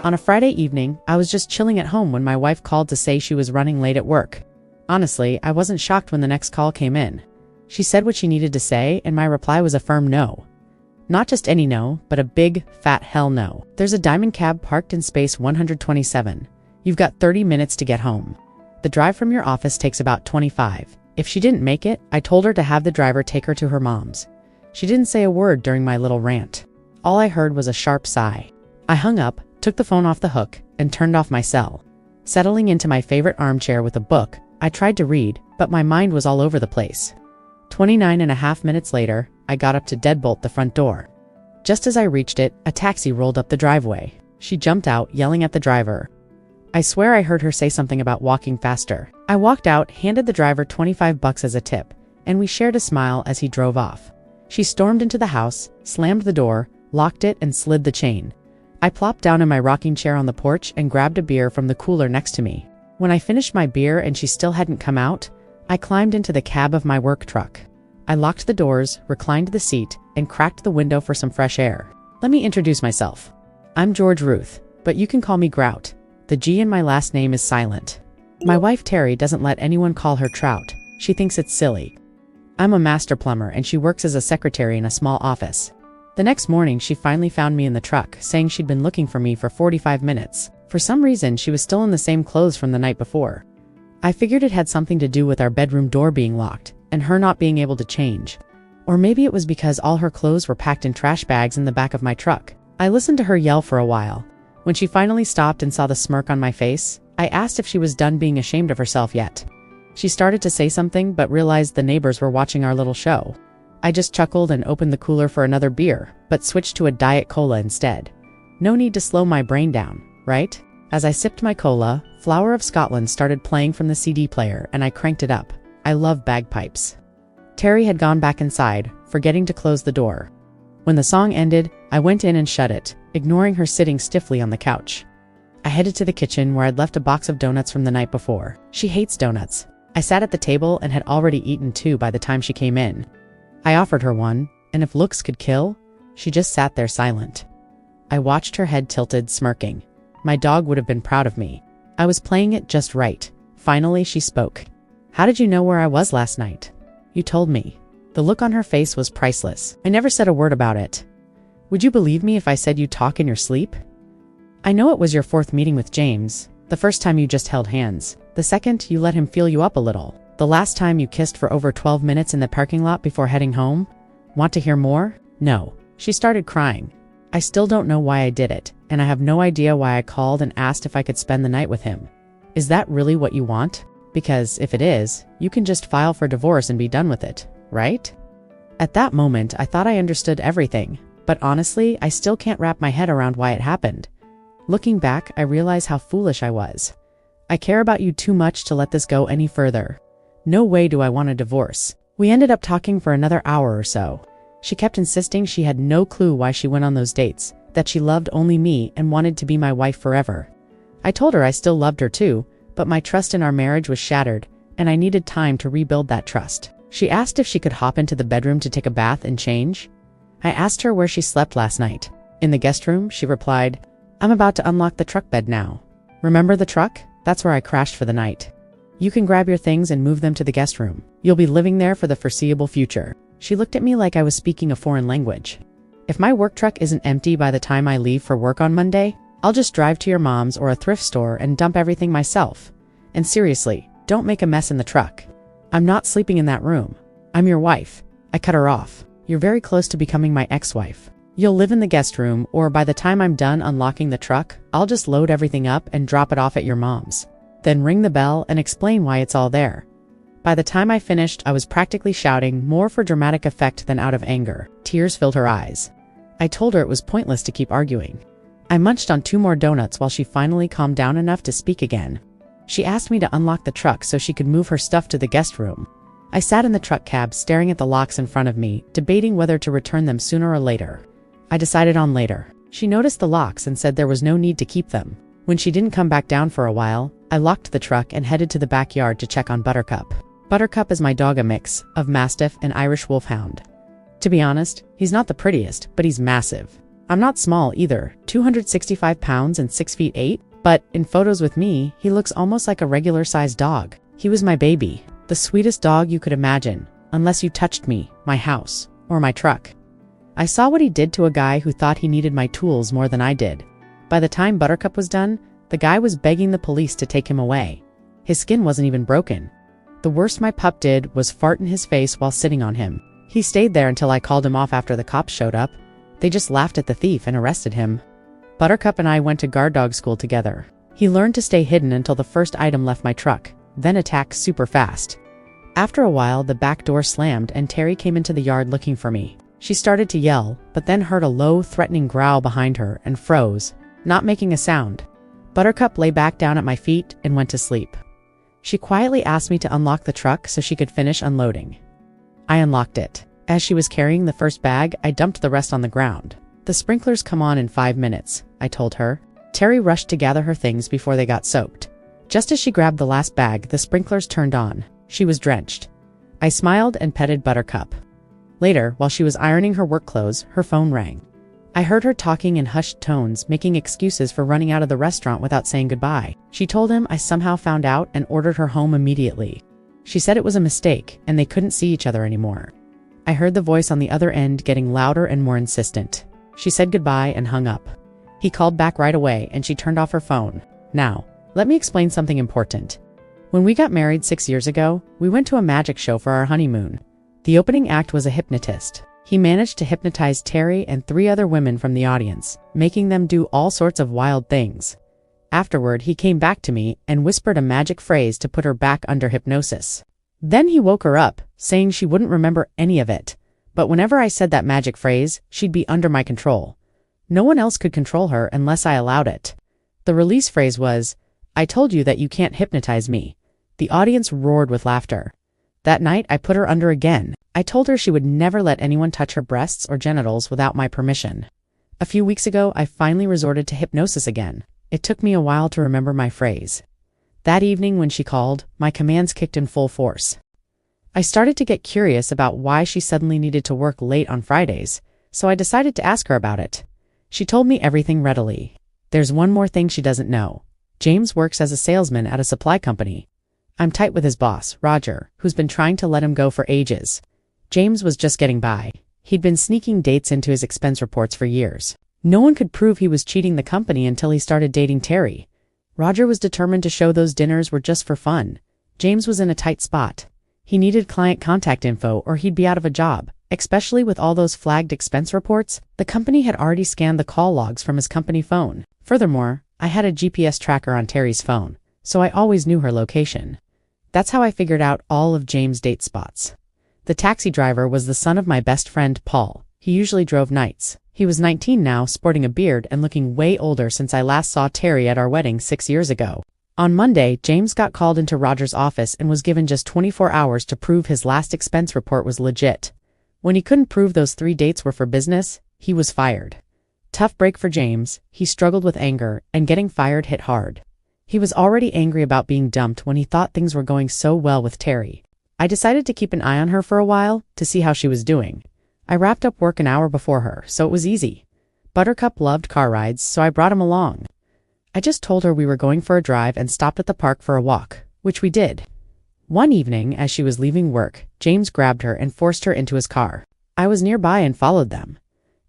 On a Friday evening, I was just chilling at home when my wife called to say she was running late at work. Honestly, I wasn't shocked when the next call came in. She said what she needed to say, and my reply was a firm no. Not just any no, but a big, fat hell no. There's a diamond cab parked in space 127. You've got 30 minutes to get home. The drive from your office takes about 25. If she didn't make it, I told her to have the driver take her to her mom's. She didn't say a word during my little rant. All I heard was a sharp sigh. I hung up, took the phone off the hook, and turned off my cell. Settling into my favorite armchair with a book, I tried to read, but my mind was all over the place. 29.5 minutes later, I got up to deadbolt the front door. Just as I reached it, a taxi rolled up the driveway. She jumped out, yelling at the driver. I swear I heard her say something about walking faster. I walked out, handed the driver $25 as a tip, and we shared a smile as he drove off. She stormed into the house, slammed the door, locked it, and slid the chain. I plopped down in my rocking chair on the porch and grabbed a beer from the cooler next to me. When I finished my beer and she still hadn't come out, I climbed into the cab of my work truck. I locked the doors, reclined the seat, and cracked the window for some fresh air. Let me introduce myself. I'm George Ruth, but you can call me Grout. The G in my last name is silent. My wife Terry doesn't let anyone call her Trout. She thinks it's silly. I'm a master plumber and she works as a secretary in a small office. The next morning she finally found me in the truck, saying she'd been looking for me for 45 minutes. For some reason she was still in the same clothes from the night before. I figured it had something to do with our bedroom door being locked, and her not being able to change. Or maybe it was because all her clothes were packed in trash bags in the back of my truck. I listened to her yell for a while. When she finally stopped and saw the smirk on my face, I asked if she was done being ashamed of herself yet. She started to say something but realized the neighbors were watching our little show. I just chuckled and opened the cooler for another beer, but switched to a Diet Cola instead. No need to slow my brain down, right? As I sipped my cola, Flower of Scotland started playing from the CD player and I cranked it up. I love bagpipes. Terry had gone back inside, forgetting to close the door. When the song ended, I went in and shut it, ignoring her sitting stiffly on the couch. I headed to the kitchen where I'd left a box of donuts from the night before. She hates donuts. I sat at the table and had already eaten 2 by the time she came in. I offered her one, and if looks could kill, she just sat there silent. I watched her head tilted, smirking. My dog would have been proud of me. I was playing it just right. Finally, she spoke. How did you know where I was last night? You told me. The look on her face was priceless. I never said a word about it. Would you believe me if I said you talk in your sleep? I know it was your 4th meeting with James. The first time you just held hands. The second, you let him feel you up a little. The last time you kissed for over 12 minutes in the parking lot before heading home. Want to hear more? No. She started crying. I still don't know why I did it, and I have no idea why I called and asked if I could spend the night with him. Is that really what you want? Because if it is, you can just file for divorce and be done with it, right? At that moment, I thought I understood everything, but honestly, I still can't wrap my head around why it happened. Looking back, I realize how foolish I was. I care about you too much to let this go any further. No way do I want a divorce. We ended up talking for another hour or so. She kept insisting she had no clue why she went on those dates, that she loved only me and wanted to be my wife forever. I told her I still loved her too, but my trust in our marriage was shattered, and I needed time to rebuild that trust. She asked if she could hop into the bedroom to take a bath and change. I asked her where she slept last night. In the guest room, she replied, I'm about to unlock the truck bed now. Remember the truck? That's where I crashed for the night. You can grab your things and move them to the guest room. You'll be living there for the foreseeable future. She looked at me like I was speaking a foreign language. If my work truck isn't empty by the time I leave for work on Monday, I'll just drive to your mom's or a thrift store and dump everything myself. And seriously, don't make a mess in the truck. I'm not sleeping in that room. I'm your wife. I cut her off. You're very close to becoming my ex-wife. You'll live in the guest room, or by the time I'm done unlocking the truck, I'll just load everything up and drop it off at your mom's. Then ring the bell and explain why it's all there. By the time I finished, I was practically shouting, more for dramatic effect than out of anger. Tears filled her eyes. I told her it was pointless to keep arguing. I munched on 2 more donuts while she finally calmed down enough to speak again. She asked me to unlock the truck so she could move her stuff to the guest room. I sat in the truck cab staring at the locks in front of me, debating whether to return them sooner or later. I decided on later. She noticed the locks and said there was no need to keep them. When she didn't come back down for a while, I locked the truck and headed to the backyard to check on Buttercup. Buttercup is my dog, a mix of Mastiff and Irish Wolfhound. To be honest, he's not the prettiest, but he's massive. I'm not small either, 265 pounds and 6 feet 8, but in photos with me, he looks almost like a regular-sized dog. He was my baby, the sweetest dog you could imagine, unless you touched me, my house, or my truck. I saw what he did to a guy who thought he needed my tools more than I did. By the time Buttercup was done, the guy was begging the police to take him away. His skin wasn't even broken. The worst my pup did was fart in his face while sitting on him. He stayed there until I called him off after the cops showed up. They just laughed at the thief and arrested him. Buttercup and I went to guard dog school together. He learned to stay hidden until the first item left my truck, then attack super fast. After a while, the back door slammed and Terry came into the yard looking for me. She started to yell, but then heard a low, threatening growl behind her and froze, not making a sound. Buttercup lay back down at my feet and went to sleep. She quietly asked me to unlock the truck so she could finish unloading. I unlocked it. As she was carrying the first bag, I dumped the rest on the ground. The sprinklers come on in 5 minutes, I told her. Terry rushed to gather her things before they got soaked. Just as she grabbed the last bag, the sprinklers turned on. She was drenched. I smiled and petted Buttercup. Later, while she was ironing her work clothes, her phone rang. I heard her talking in hushed tones, making excuses for running out of the restaurant without saying goodbye. She told him I somehow found out and ordered her home immediately. She said it was a mistake and they couldn't see each other anymore. I heard the voice on the other end getting louder and more insistent. She said goodbye and hung up. He called back right away and she turned off her phone. Now, let me explain something important. When we got married 6 years ago, we went to a magic show for our honeymoon. The opening act was a hypnotist. He managed to hypnotize Terry and 3 other women from the audience, making them do all sorts of wild things. Afterward, he came back to me and whispered a magic phrase to put her back under hypnosis. Then he woke her up, saying she wouldn't remember any of it. But whenever I said that magic phrase, she'd be under my control. No one else could control her unless I allowed it. The release phrase was, "I told you that you can't hypnotize me." The audience roared with laughter. That night, I put her under again. I told her she would never let anyone touch her breasts or genitals without my permission. A few weeks ago, I finally resorted to hypnosis again. It took me a while to remember my phrase. That evening when she called, my commands kicked in full force. I started to get curious about why she suddenly needed to work late on Fridays, so I decided to ask her about it. She told me everything readily. There's one more thing she doesn't know. James works as a salesman at a supply company. I'm tight with his boss, Roger, who's been trying to let him go for ages. James was just getting by. He'd been sneaking dates into his expense reports for years. No one could prove he was cheating the company until he started dating Terry. Roger was determined to show those dinners were just for fun. James was in a tight spot. He needed client contact info or he'd be out of a job, especially with all those flagged expense reports. The company had already scanned the call logs from his company phone. Furthermore, I had a GPS tracker on Terry's phone, so I always knew her location. That's how I figured out all of James' date spots. The taxi driver was the son of my best friend, Paul. He usually drove nights. He was 19 now, sporting a beard and looking way older since I last saw Terry at our wedding 6 years ago. On Monday, James got called into Roger's office and was given just 24 hours to prove his last expense report was legit. When he couldn't prove those 3 dates were for business, he was fired. Tough break for James. He struggled with anger, and getting fired hit hard. He was already angry about being dumped when he thought things were going so well with Terry. I decided to keep an eye on her for a while to see how she was doing. I wrapped up work an hour before her, so it was easy. Buttercup loved car rides, so I brought him along. I just told her we were going for a drive and stopped at the park for a walk, which we did. One evening, as she was leaving work, James grabbed her and forced her into his car. I was nearby and followed them.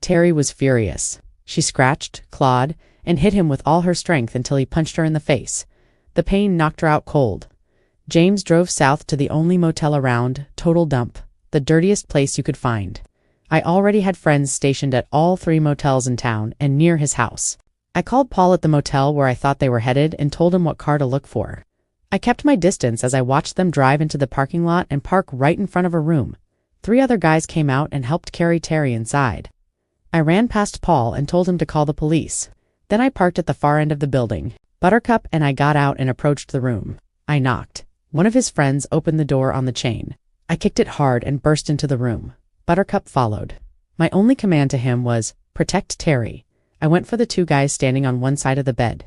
Terry was furious. She scratched, clawed, and hit him with all her strength until he punched her in the face. The pain knocked her out cold. James drove south to the only motel around, Total Dump, the dirtiest place you could find. I already had friends stationed at all 3 motels in town and near his house. I called Paul at the motel where I thought they were headed and told him what car to look for. I kept my distance as I watched them drive into the parking lot and park right in front of a room. 3 other guys came out and helped carry Terry inside. I ran past Paul and told him to call the police. Then I parked at the far end of the building. Buttercup and I got out and approached the room. I knocked. One of his friends opened the door on the chain. I kicked it hard and burst into the room. Buttercup followed. My only command to him was, "Protect Terry." I went for the 2 guys standing on one side of the bed.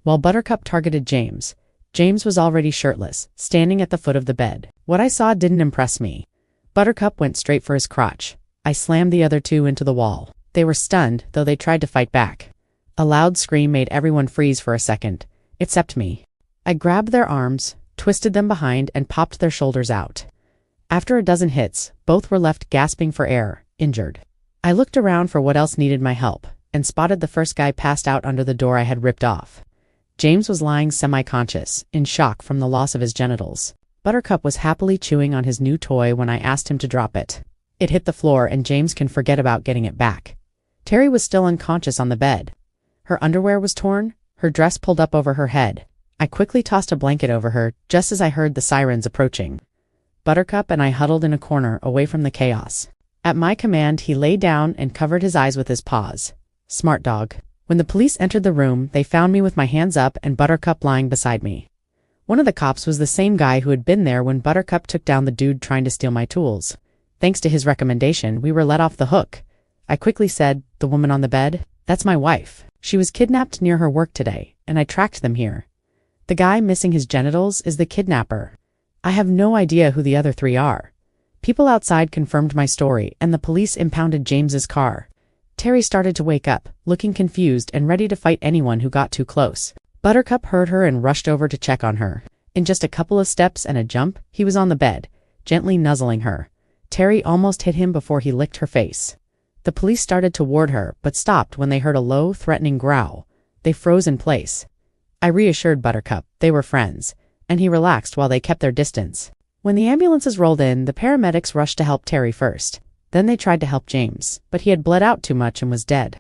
While Buttercup targeted James, James was already shirtless, standing at the foot of the bed. What I saw didn't impress me. Buttercup went straight for his crotch. I slammed the other 2 into the wall. They were stunned, though they tried to fight back. A loud scream made everyone freeze for a second, except me. I grabbed their arms, twisted them behind, and popped their shoulders out. After a dozen hits, both were left gasping for air, injured. I looked around for what else needed my help, and spotted the first guy passed out under the door I had ripped off. James was lying semi-conscious, in shock from the loss of his genitals. Buttercup was happily chewing on his new toy when I asked him to drop it. It hit the floor and James can forget about getting it back. Terry was still unconscious on the bed. Her underwear was torn, her dress pulled up over her head. I quickly tossed a blanket over her just as I heard the sirens approaching. Buttercup and I huddled in a corner away from the chaos. At my command, he lay down and covered his eyes with his paws. Smart dog. When the police entered the room, they found me with my hands up and Buttercup lying beside me. One of the cops was the same guy who had been there when Buttercup took down the dude trying to steal my tools. Thanks to his recommendation, we were let off the hook. I quickly said, "The woman on the bed? That's my wife. She was kidnapped near her work today, and I tracked them here. The guy missing his genitals is the kidnapper. I have no idea who the other three are." People outside confirmed my story, and the police impounded James's car. Terry started to wake up, looking confused and ready to fight anyone who got too close. Buttercup heard her and rushed over to check on her. In just a couple of steps and a jump, he was on the bed, gently nuzzling her. Terry almost hit him before he licked her face. The police started to ward her, but stopped when they heard a low, threatening growl. They froze in place. I reassured Buttercup they were friends, and he relaxed while they kept their distance. When the ambulances rolled in, the paramedics rushed to help Terry first. Then they tried to help James, but he had bled out too much and was dead.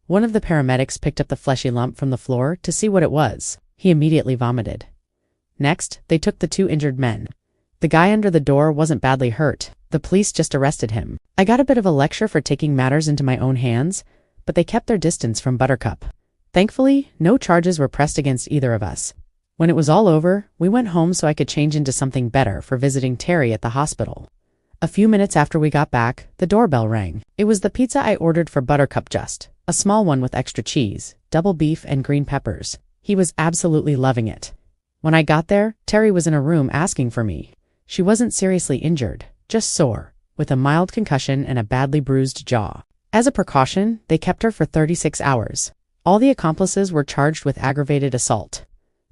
One of the paramedics picked up the fleshy lump from the floor to see what it was. He immediately vomited. Next, they took the two injured men. The guy under the door wasn't badly hurt. The police just arrested him. I got a bit of a lecture for taking matters into my own hands, but they kept their distance from Buttercup. Thankfully, no charges were pressed against either of us. When it was all over, we went home so I could change into something better for visiting Terry at the hospital. A few minutes after we got back, the doorbell rang. It was the pizza I ordered for Buttercup just, a small one with extra cheese, double beef, and green peppers. He was absolutely loving it. When I got there, Terry was in a room asking for me. She wasn't seriously injured, just sore, with a mild concussion and a badly bruised jaw. As a precaution, they kept her for 36 hours. All the accomplices were charged with aggravated assault.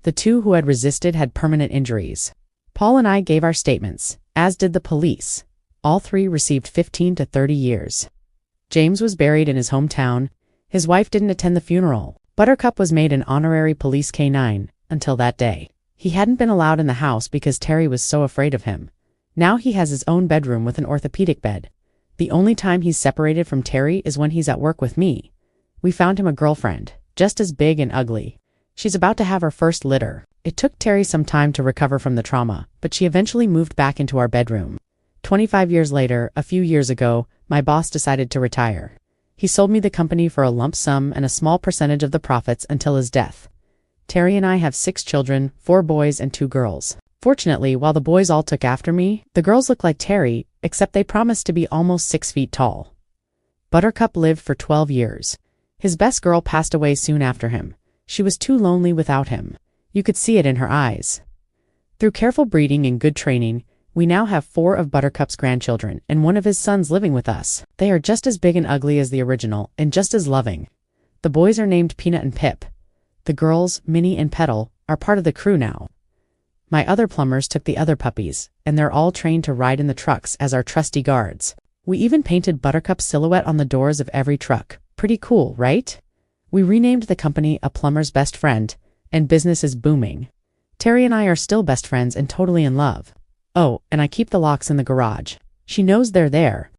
The two who had resisted had permanent injuries. Paul and I gave our statements, as did the police. All three received 15 to 30 years. James was buried in his hometown. His wife didn't attend the funeral. Buttercup was made an honorary police K-9 until that day. He hadn't been allowed in the house because Terry was so afraid of him. Now he has his own bedroom with an orthopedic bed. The only time he's separated from Terry is when he's at work with me. We found him a girlfriend, just as big and ugly. She's about to have her first litter. It took Terry some time to recover from the trauma, but she eventually moved back into our bedroom. 25 years later, a few years ago, my boss decided to retire. He sold me the company for a lump sum and a small percentage of the profits until his death. Terry and I have 6 children, 4 boys and 2 girls. Fortunately, while the boys all took after me, the girls look like Terry, except they promised to be almost 6 feet tall. Buttercup lived for 12 years. His best girl passed away soon after him. She was too lonely without him. You could see it in her eyes. Through careful breeding and good training, we now have 4 of Buttercup's grandchildren and one of his sons living with us. They are just as big and ugly as the original and just as loving. The boys are named Peanut and Pip. The girls, Minnie and Petal, are part of the crew now. My other plumbers took the other puppies, and they're all trained to ride in the trucks as our trusty guards. We even painted Buttercup's silhouette on the doors of every truck. Pretty cool, right? We renamed the company A Plumber's Best Friend, and business is booming. Terry and I are still best friends and totally in love. Oh, and I keep the locks in the garage. She knows they're there,